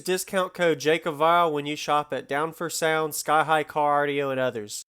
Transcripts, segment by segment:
discount code JACOBVILE when you shop at Down for Sound, Sky High Car Audio, and others.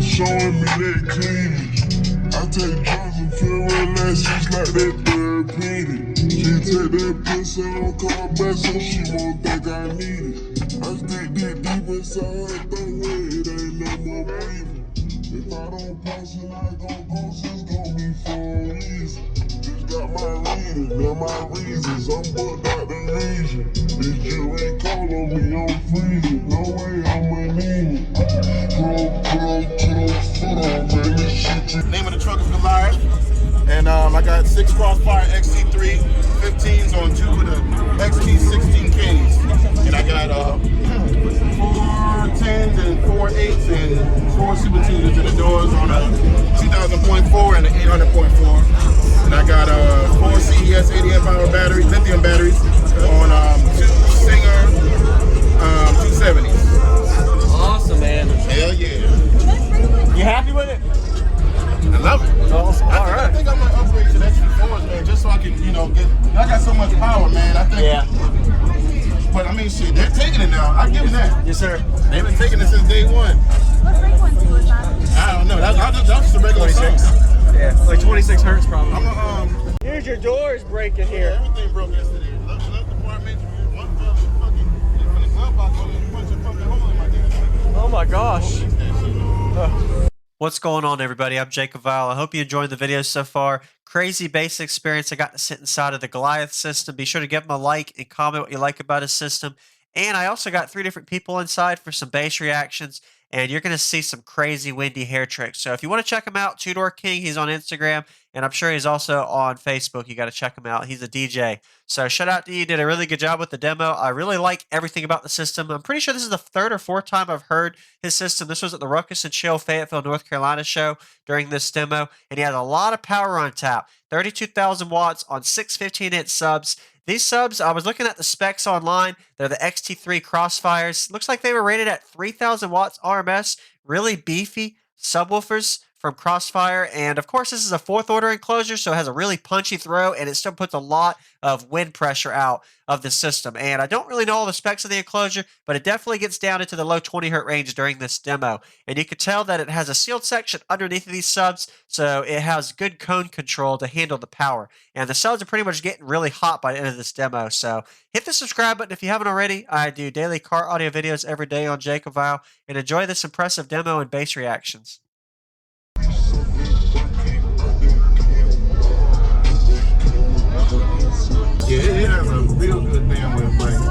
Showing me that cleavage. I take drugs and feel relaxed just like that therapeutic. She take that pussy on call back so she won't think I need it. I stick deep inside her throat where it ain't no more breathing. If I don't pass it, I gon' ghost, it's gon' be for a reason. Just got my reading, now my reasons, I'm booked out the region. If you ain't call on me, I'm freezing, no way I'm anemic. Name of the truck is Goliath, and I got 6 Crossfire XT3 15s on 2 of the XT16Ks, and I got 4 10s and 4 8s and 4 supertweeters in the doors on a 2000.4 and an 800.4, and I got 4 CES 80 amp hour batteries, lithium batteries on 2 Singer 270s. Awesome, man. Hell yeah. You happy with it? I love it. Awesome. I think I might upgrade to the XT4s, man, just so I can, you know, I got so much power, man. I think. Yeah. But I mean, shit, they're taking it now. I give them that. Yes, sir. They've been taking it since day one. What frequency was that? I don't know. That's just a regular 26. song. Yeah, like 26 hertz probably. I'm Here's your doors breaking here. everything broke yesterday. Love department. One fucking from the glove box, one punch a fucking hole in my damn. Oh my gosh. What's going on, everybody? I'm Jacob Vile. I hope you enjoyed the video so far. Crazy basic experience. I got to sit inside of the Goliath system. Be sure to give him a like and comment what you like about his system. And I also got 3 different people inside for some bass reactions. And you're going to see some crazy windy hair tricks. So if you want to check him out, Two Door King, he's on Instagram. And I'm sure he's also on Facebook. You got to check him out. He's a DJ. So shout out to you. You did a really good job with the demo. I really like everything about the system. I'm pretty sure this is the 3rd or 4th time I've heard his system. This was at the Ruckus and Chill Fayetteville, North Carolina show during this demo. And he has a lot of power on tap. 32,000 watts on 6 15-inch subs. These subs, I was looking at the specs online. They're the XT3 Crossfires. Looks like they were rated at 3,000 watts RMS. Really beefy subwoofers from Crossfire. And of course, this is a 4th order enclosure, so it has a really punchy throw, and it still puts a lot of wind pressure out of the system. And I don't really know all the specs of the enclosure, but it definitely gets down into the low 20 hertz range during this demo. And you can tell that it has a sealed section underneath of these subs, so it has good cone control to handle the power. And the subs are pretty much getting really hot by the end of this demo. So hit the subscribe button if you haven't already. I do daily car audio videos every day on Jacob Vile, and enjoy this impressive demo and bass reactions. Yeah, it has a real good bandwidth, like.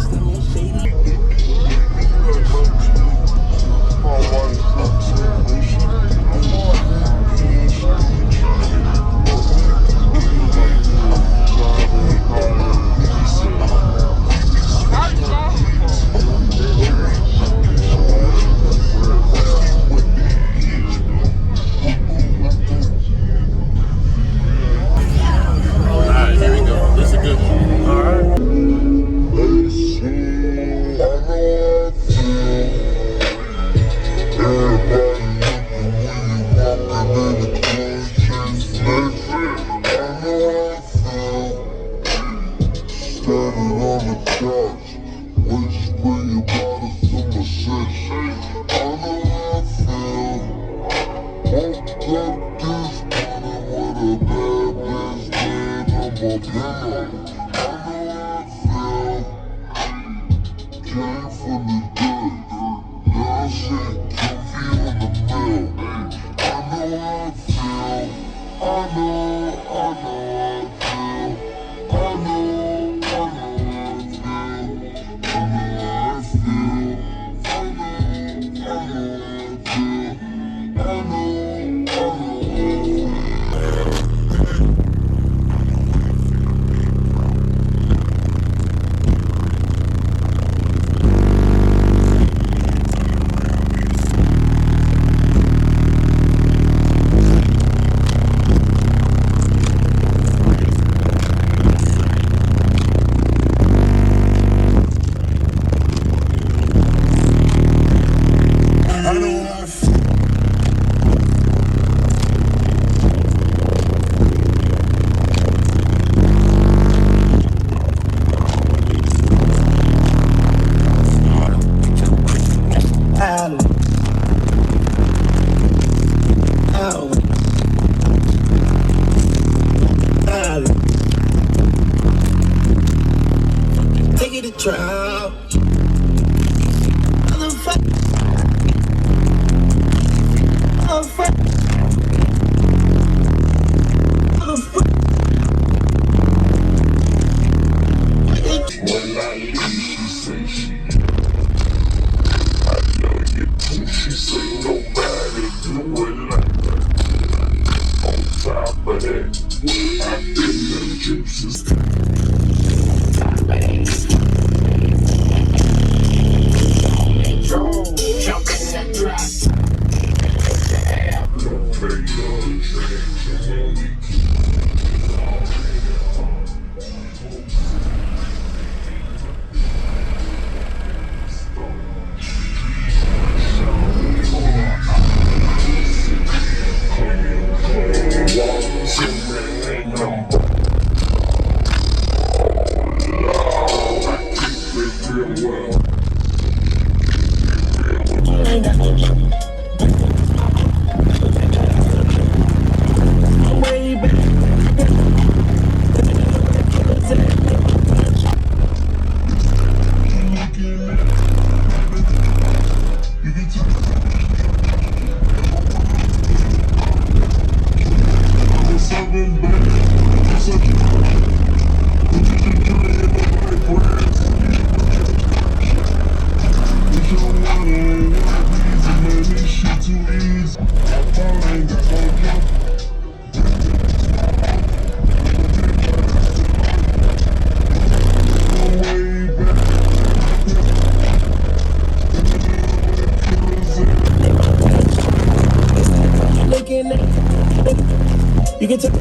You can take.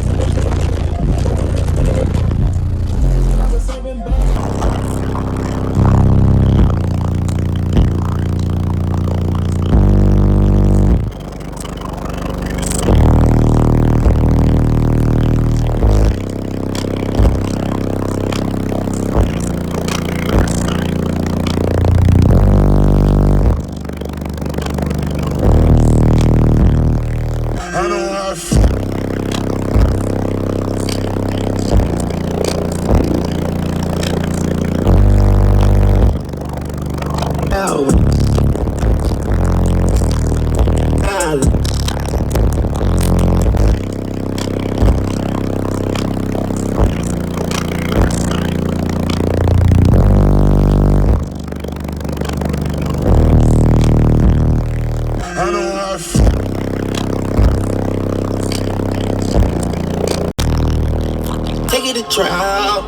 Take it to trial.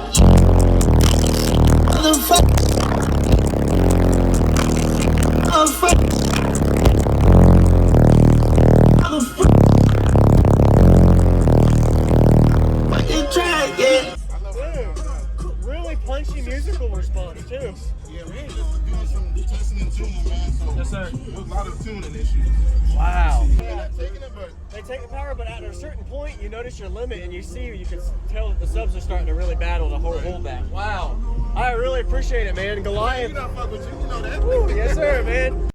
Motherfucker. Really punchy musical response too. Yeah, we just doing some testing and tuning, man. So Yes, sir. There's a lot of tuning issues. Wow. They're not taking it, but They take the power, but at a certain point, you notice your limit, and you can tell that the subs are starting to really battle the whole holdback. Wow. I really appreciate it, man. Goliath. you not fuck with you know that. Woo, yes, sir, man.